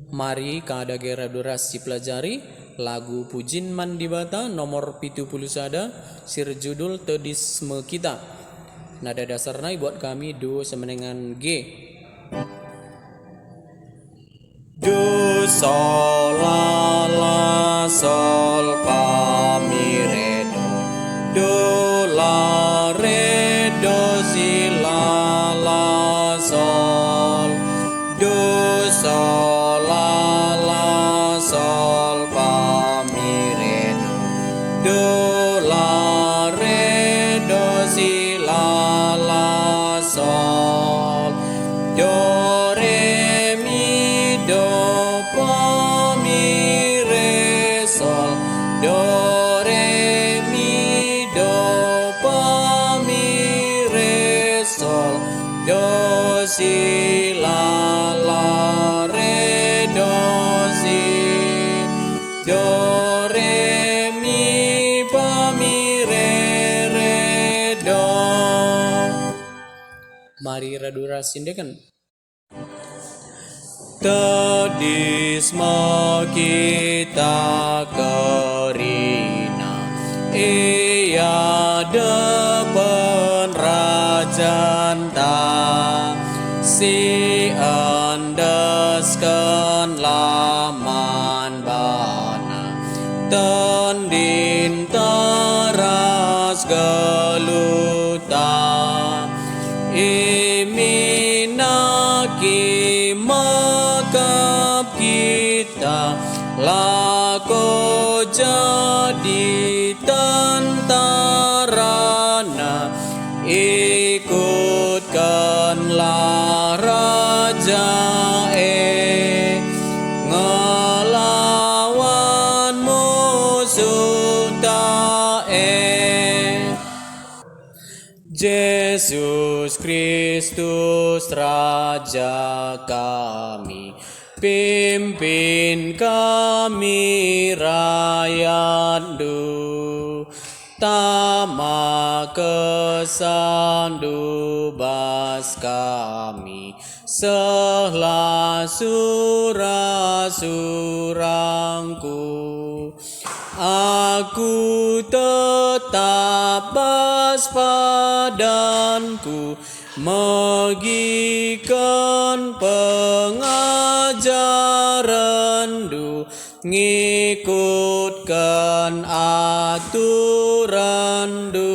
Mari kada gera durasi pelajari lagu Pujin Mandibata nomor 71 sirjudul Tedisme Kita. Nada dasarnya buat kami do semenengan G. Do sol la la sol fa mi re do la re do si la la sol do sol la la sol fa mi re do la re do si la la sol do re mi do fa mi re sol do re mi do fa mi re sol do si la la re do si do re mi fa mi re do. Mari radura sindekan. Tedisme kita kerina ia depan rajanta si andaskan laman bana tendin teras geluta iminaki makap kita lako jadi tentarana ikutkanlah raja ngelawan musuh tae. Yesus Kristus Raja kami, pimpin kami rakyatmu, tama kesandu bas kami, sehla surang-surangku. Aku tetap waspadanku megikan pengajarandu, ngikutkan aturandu,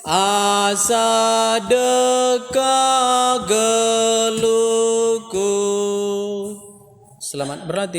asa dekat geluku. Selamat berlatih.